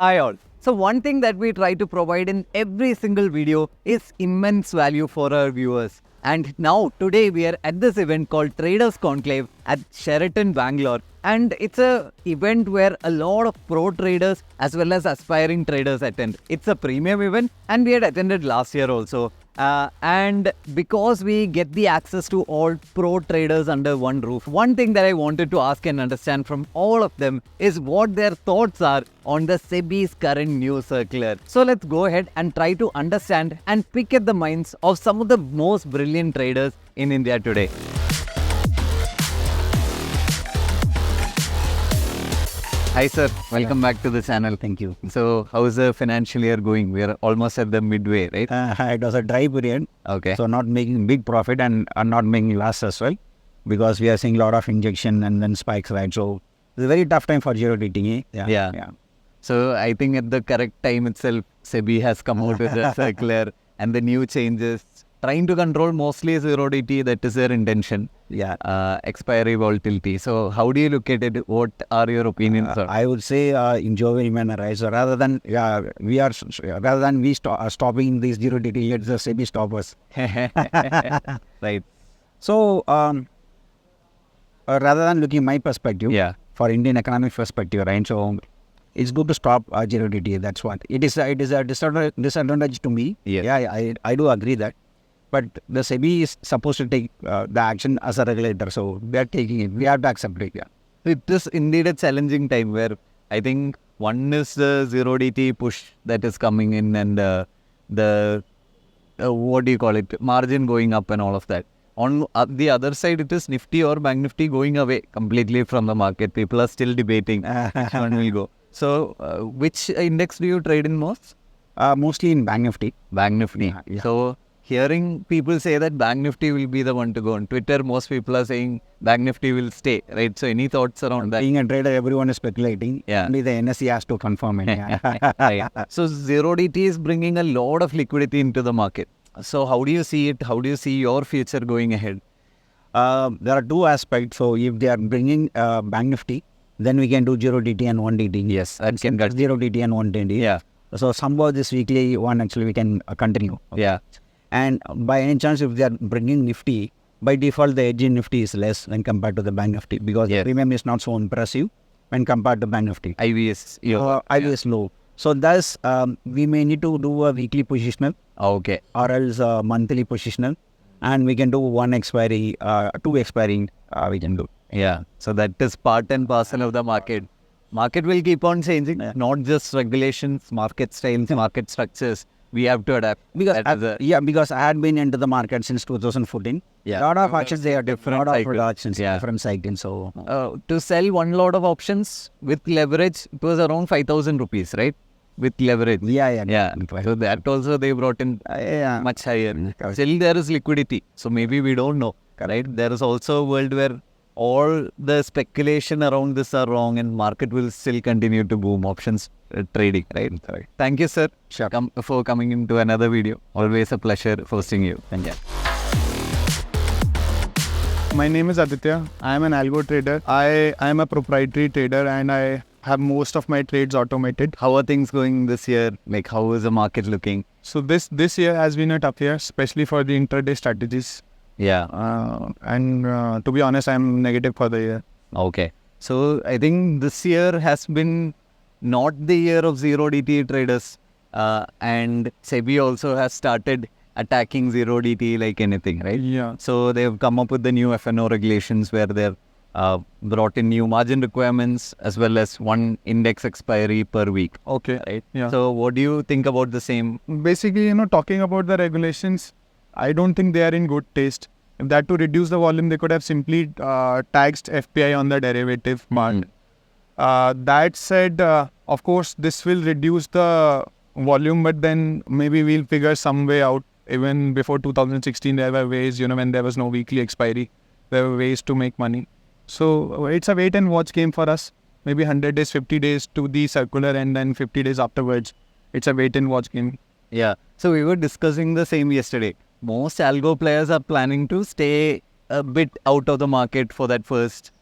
Hi all. So one thing that we try to provide in every single video is immense value for our viewers. And now today we are at this event called Traders Conclave at Sheraton Bangalore. And it's a event where a lot of pro traders as well as aspiring traders attend. It's a premium event and we had attended last year also. And because we get the access to all pro traders under one roof, one thing that I wanted to ask and understand from all of them is what their thoughts are on the SEBI's current news circular. So let's go ahead and try to understand and pick at the minds of some of the most brilliant traders in India today. Hi sir, welcome back to the channel. Thank you. So how is the financial year going? We are almost at the midway, right? It was a dry period, Okay. so not making big profit and not making loss as well, because we are seeing a lot of injection and then spikes, right? So it's a very tough time for zero DTE. Yeah. So I think at the correct time itself, SEBI has come out with a circular and the new changes, trying to control mostly zero DT. That is their intention. Yeah. Expiry volatility. So how do you look at it? What are your opinions on? I would say in jovial manner, right? So rather than stopping these zero DTE, let the SEBI stop us. Right. So rather than looking my perspective, Yeah. for Indian economic perspective, right? So it's good to stop zero DTE. That's what it is. It is a disadvantage to me. Yes. Yeah, I do agree that. But the SEBI is supposed to take the action as a regulator, so we are taking it. We have to accept it. Yeah. It is indeed a challenging time where I think one is the zero DT push that is coming in and the what do you call it, margin going up and all of that. On the other side, it is Nifty or Bank Nifty going away completely from the market. People are still debating which one will go. So which index do you trade in most? Mostly in Bank Nifty. Bank Nifty. Yeah. So hearing people say that Bank Nifty will be the one to go on Twitter, most people are saying Bank Nifty will stay, right? So any thoughts around that? Being a trader, everyone is speculating. Yeah. Only the NSE has to confirm it. Yeah. Right. So zero DT is bringing a lot of liquidity into the market. So how do you see it? How do you see your future going ahead? There are two aspects. So if they are bringing Bank Nifty, then we can do zero DT and one DT. Yes, that can get. Zero DT and one DT. Yeah. So somehow this weekly one actually we can continue. Yeah. And by any chance, if they are bringing Nifty, by default the edge in Nifty is less when compared to the Bank Nifty, because the premium is not so impressive when compared to Bank Nifty. IVS. IV is low. So thus we may need to do a weekly positional, Okay. or else monthly positional, and we can do one expiry, two expiring we can do. Yeah. So that is part and parcel of the market. Market will keep on changing, not just regulations, market styles, market structures. We have to adapt. Because I had been into the market since 2014. Yeah. A lot of actions, they are different. Lot of cycles. productions, Yeah. different cycles. So To sell one lot of options with leverage, it was around 5,000 rupees, right? With leverage. yeah. So that also they brought in much higher. Correct. Still there is liquidity. So maybe we don't know, right? There is also a world where all the speculation around this are wrong and market will still continue to boom options trading, right? Thank you, sir, Sure. for coming into another video. Always a pleasure hosting you. Thank you. My name is Aditya. I am an algo trader. I am a proprietary trader and I have most of my trades automated. How are things going this year? Like, how is the market looking? So this year has been a tough year, especially for the intraday strategies. Yeah. And to be honest, I'm negative for the year. Okay. So I think this year has been not the year of zero DT traders. And SEBI also has started attacking zero DT like anything, right? Yeah. So they've come up with the new FNO regulations where they've brought in new margin requirements as well as one index expiry per week. Okay. Right? Yeah. So what do you think about the same? Basically, talking about the regulations, I don't think they are in good taste. If that to reduce the volume, they could have simply taxed FPI on the derivative part. That said, of course, this will reduce the volume, but then maybe we'll figure some way out. Even before 2016, there were ways, when there was no weekly expiry, there were ways to make money. So it's a wait and watch game for us. Maybe 100 days, 50 days to the circular and then 50 days afterwards. It's a wait and watch game. Yeah. So we were discussing the same yesterday. Most algo players are planning to stay a bit out of the market for that first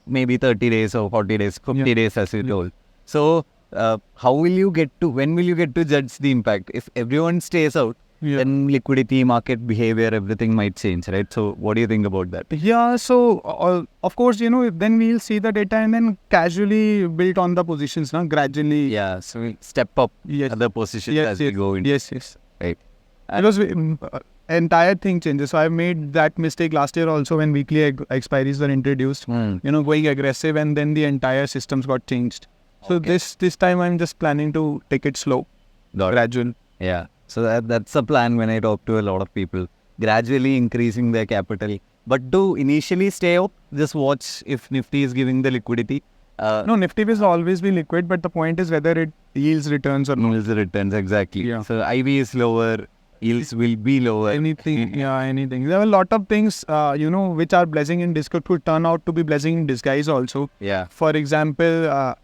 maybe 30 days or 40 days, 50 days as you told. So how will you get to, when will you get to judge the impact? If everyone stays out, then liquidity, market behavior, everything might change, right? So what do you think about that? Yeah, so of course, then we'll see the data and then casually build on the positions, gradually. Yeah, so we step up Yes. other positions Yes, as we yes, go in. yes. Right. Because entire thing changes. So I made that mistake last year also when weekly expiries were introduced. Going aggressive, and then the entire systems got changed. So this time I'm just planning to take it slow, gradual. Yeah. So that's a plan when I talk to a lot of people. Gradually increasing their capital. But to initially stay up, just watch if Nifty is giving the liquidity. No, Nifty will always be liquid, but the point is whether it yields returns or not. Yields returns, exactly. Yeah. So IV is lower, yields will be lower. Anything. There are a lot of things, which are blessing in disguise could turn out to be blessing in disguise also. Yeah. For example,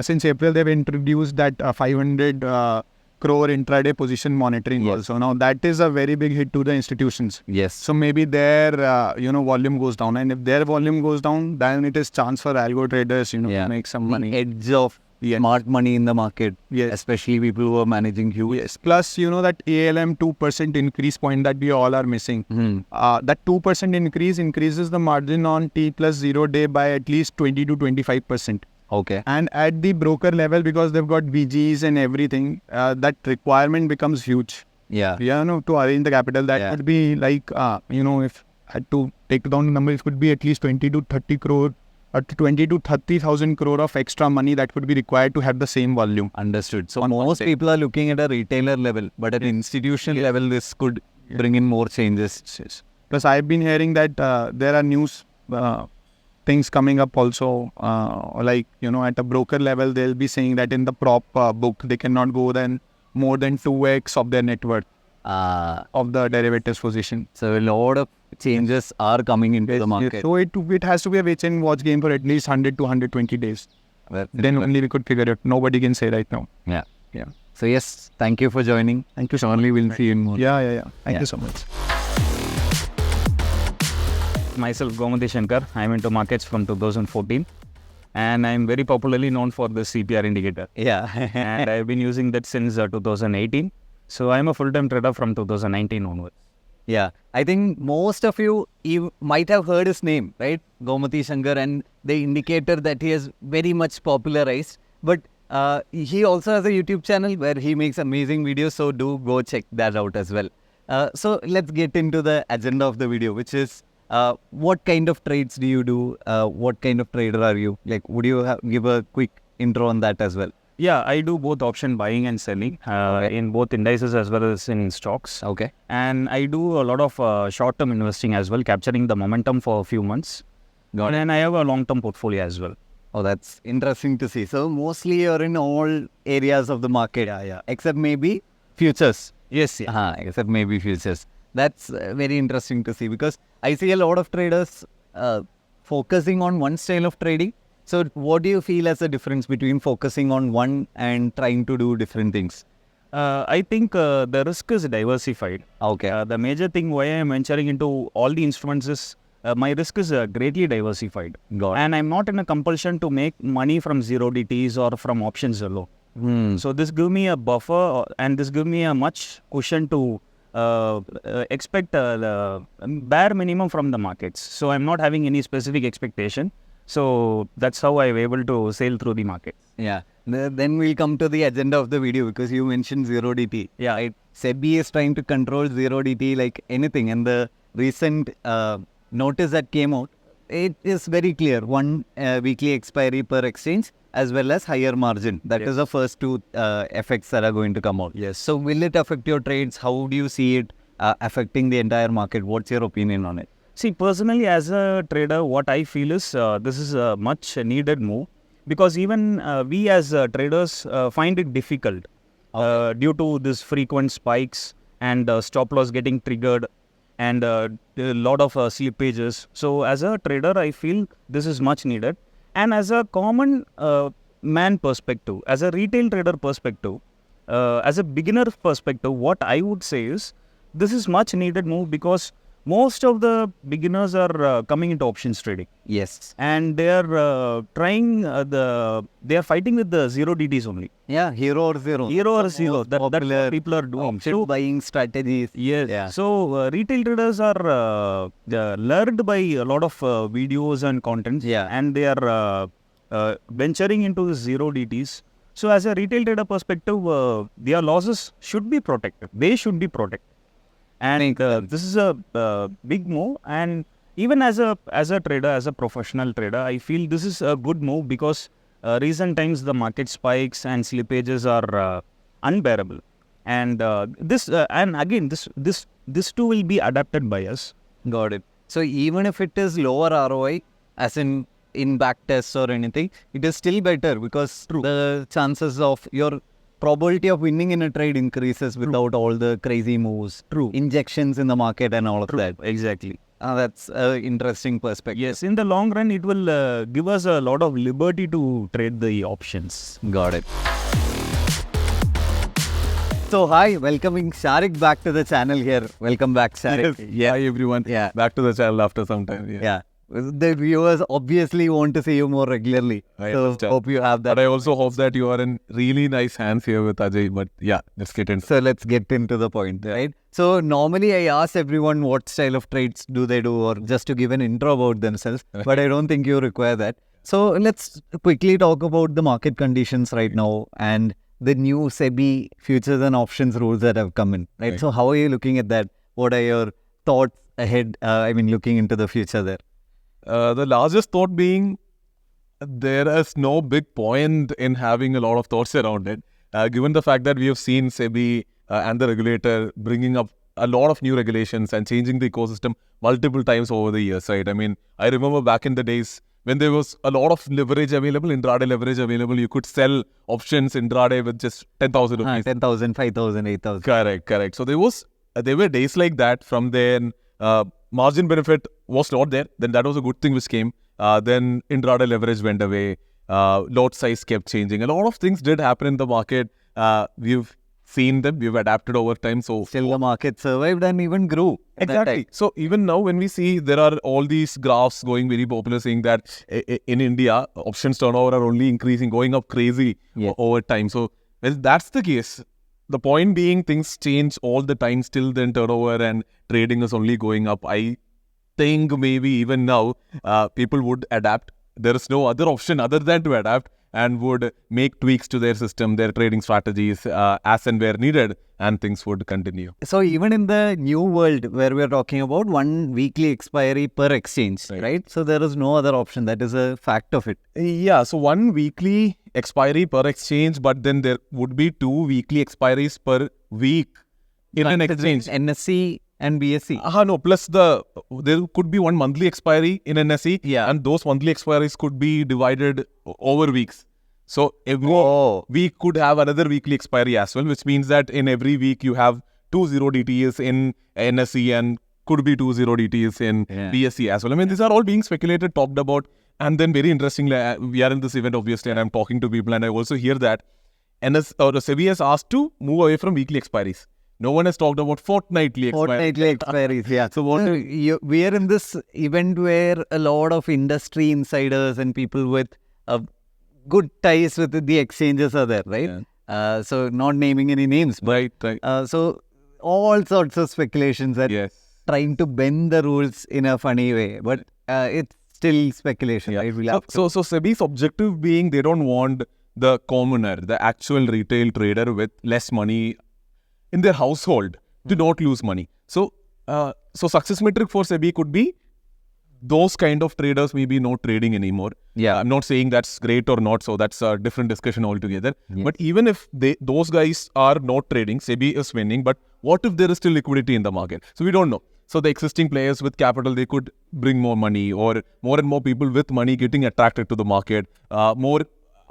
since April, they've introduced that 500 crore intraday position monitoring also. Now, that is a very big hit to the institutions. Yes. So maybe their, volume goes down. And if their volume goes down, then it is chance for algo traders, to make some money. Edge of smart money in the market. Yes. Especially people who are managing huge. Yes. Plus, that ALM 2% increase point that we all are missing. That 2% increases the margin on T plus 0 day by at least 20 to 25%. Okay. And at the broker level, because they've got BGs and everything, that requirement becomes huge. Yeah. To arrange the capital, that would be like, if I had to take down the number, it could be at least 20 to 30 crore, or 20 to 30,000 crore of extra money that would be required to have the same volume. Understood. So most people are looking at a retailer level, but at an institutional level, this could bring in more changes. Yes. Plus, I've been hearing that there are news things coming up also, at a broker level, they'll be saying that in the prop book, they cannot go more than 2x of their net worth of the derivatives position. So a lot of changes are coming into the market. So it has to be a wait and watch game for at least 100 to 120 days. Then only we could figure it. Nobody can say right now. Yeah. So yes, thank you for joining. Thank you. Surely we'll see you in more. Yeah. Thank you so much. Myself, Gomathi Shankar. I'm into markets from 2014, and I'm very popularly known for the CPR indicator. Yeah. And I've been using that since 2018. So I'm a full-time trader from 2019 onwards. Yeah. I think most of you might have heard his name, right? Gomathi Shankar, and the indicator that he has very much popularized. But he also has a YouTube channel where he makes amazing videos. So do go check that out as well. So let's get into the agenda of the video, which is what kind of trades do you do? What kind of trader are you? Like, would you give a quick intro on that as well? Yeah, I do both option buying and selling in both indices as well as in stocks. Okay. And I do a lot of short-term investing as well, capturing the momentum for a few months. Got it. And I have a long-term portfolio as well. Oh, that's interesting to see. So mostly you're in all areas of the market. Yeah. Except maybe futures. Yes, yeah. Except maybe futures. That's very interesting to see, because I see a lot of traders focusing on one style of trading. So what do you feel as a difference between focusing on one and trying to do different things? I think the risk is diversified. Okay. The major thing why I am venturing into all the instruments is my risk is greatly diversified. Got it. And I'm not in a compulsion to make money from zero DTs or from options alone. So this gives me a buffer and this gives me a much cushion to expect the bare minimum from the markets. So I'm not having any specific expectation. So that's how I'm able to sail through the market. Yeah. Then we'll come to the agenda of the video, because you mentioned zero DT. Yeah. Right? SEBI is trying to control zero DT like anything. And the recent notice that came out, it is very clear. One weekly expiry per exchange as well as higher margin. That is the first two effects that are going to come out. Yes. So will it affect your trades? How do you see it affecting the entire market? What's your opinion on it? See, personally, as a trader, what I feel is this is a much needed move, because even we as traders find it difficult due to this frequent spikes and stop loss getting triggered and a lot of slippages. So as a trader, I feel this is much needed. And as a common man perspective, as a retail trader perspective, as a beginner perspective, what I would say is this is much needed move, because most of the beginners are coming into options trading. Yes. And they are they are fighting with the zero DTs only. Yeah, hero or zero. Hero or zero. That's Popular what people are doing. option buying strategies. Yes. Yeah. So retail traders are learned by a lot of videos and contents. Yeah. And they are venturing into the zero DTs. So as a retail trader perspective, their losses should be protected. They should be protected. And this is a big move. And even as a trader, as a professional trader, I feel this is a good move because recent times the market spikes and slippages are unbearable. And this too will be adapted by us. Got it. So even if it is lower ROI, as in back tests or anything, it is still better because the chances of your probability of winning in a trade increases without all the crazy moves, injections in the market and all of that. Exactly. That's an interesting perspective. Yes, in the long run, it will give us a lot of liberty to trade the options. Got it. So hi, welcoming Sharique back to the channel here. Welcome back, Sharique. Hi everyone. Yeah. Back to the channel after some time. Yeah. The viewers obviously want to see you more regularly. I so understand. hope you have that. But I also hope that you are in really nice hands here with Ajay. But yeah, let's get into So let's get into the point, right? So normally I ask everyone what style of trades do they do or just to give an intro about themselves. But I don't think you require that. So let's quickly talk about the market conditions right now and the new SEBI futures and options rules that have come in, right? So how are you looking at that? What are your thoughts ahead? Looking into the future there. The largest thought being there is no big point in having a lot of thoughts around it. Given the fact that we have seen SEBI and the regulator bringing up a lot of new regulations and changing the ecosystem multiple times over the years, right? I mean, I remember back in the days when there was a lot of leverage available, intraday leverage available, you could sell options intraday with just 10,000 rupees. 10,000, 5,000, 8,000. Correct. So there were days like that. From then, margin benefit was not there. Then that was a good thing which came. Then intraday leverage went away. Lot size kept changing. A lot of things did happen in the market. We've seen them. We've adapted over time. So still the market survived and even grew. Exactly. So even now when we see there are all these graphs going very popular saying that in India, options turnover are only increasing, going up crazy over time. So well, that's the case. The point being things change all the time. Still then turnover and trading is only going up. I think maybe even now people would adapt. There is no other option other than to adapt and would make tweaks to their system, their trading strategies as and where needed, and things would continue. So even in the new world where we're talking about one weekly expiry per exchange, right? So there is no other option. That is a fact of it. Yeah, so one weekly expiry per exchange, but then there would be 2 weekly expiries per week in an exchange. NSE and BSE. No, plus there could be one monthly expiry in NSE, and those monthly expiries could be divided over weeks. So every week could have another weekly expiry as well, which means that in every week you have 2 zero DTs in NSE and could be 2 zero DTs in BSE as well. I mean, these are all being speculated, talked about, and then very interestingly, we are in this event obviously, and I'm talking to people, and I also hear that SEBI has asked to move away from weekly expiries. No one has talked about fortnightly expiries. Yeah. So we are in this event where a lot of industry insiders and people with good ties with the exchanges are there, right? Yeah. So not naming any names, but right. So all sorts of speculations and trying to bend the rules in a funny way, but it's still speculation. Right? So SEBI's objective being they don't want the commoner, the actual retail trader with less money in their household to not lose money. So success metric for SEBI could be those kind of traders maybe not trading anymore. Yeah, I'm not saying that's great or not. So that's a different discussion altogether. Yes. But even if those guys are not trading, SEBI is winning. But what if there is still liquidity in the market? So we don't know. So the existing players with capital, they could bring more money, or more and more people with money getting attracted to the market, more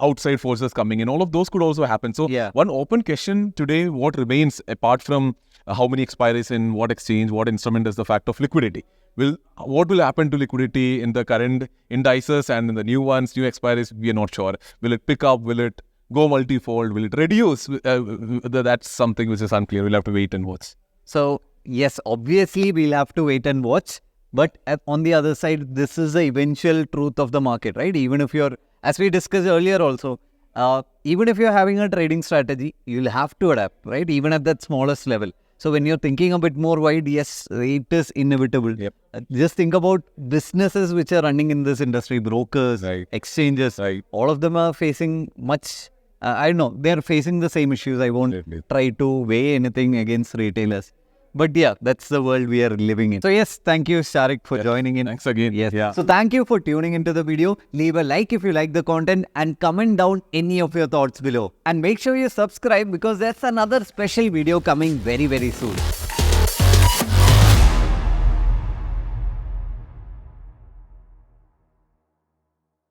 outside forces coming in. All of those could also happen. So one open question today, what remains apart from how many expiries in what exchange, what instrument is the fact of liquidity? What will happen to liquidity in the current indices and in the new ones, new expiries? We are not sure. Will it pick up? Will it go multifold? Will it reduce? That's something which is unclear. We'll have to wait and watch. So yes, obviously we'll have to wait and watch. But on the other side, this is the eventual truth of the market, right? Even if you're, as we discussed earlier also, even if you're having a trading strategy, you'll have to adapt, right? Even at that smallest level. So when you're thinking a bit more wide, yes, it is inevitable. Yep. Just think about businesses which are running in this industry, brokers, Right. exchanges. Right. All of them are facing much, I don't know, they're facing the same issues. I won't Definitely. try to weigh anything against retailers. But yeah, that's the world we are living in. So yes, thank you, Sharique, for joining in. Thanks again. Yes. Yeah. So thank you for tuning into the video. Leave a like if you like the content and comment down any of your thoughts below. And make sure you subscribe because there's another special video coming very, very soon.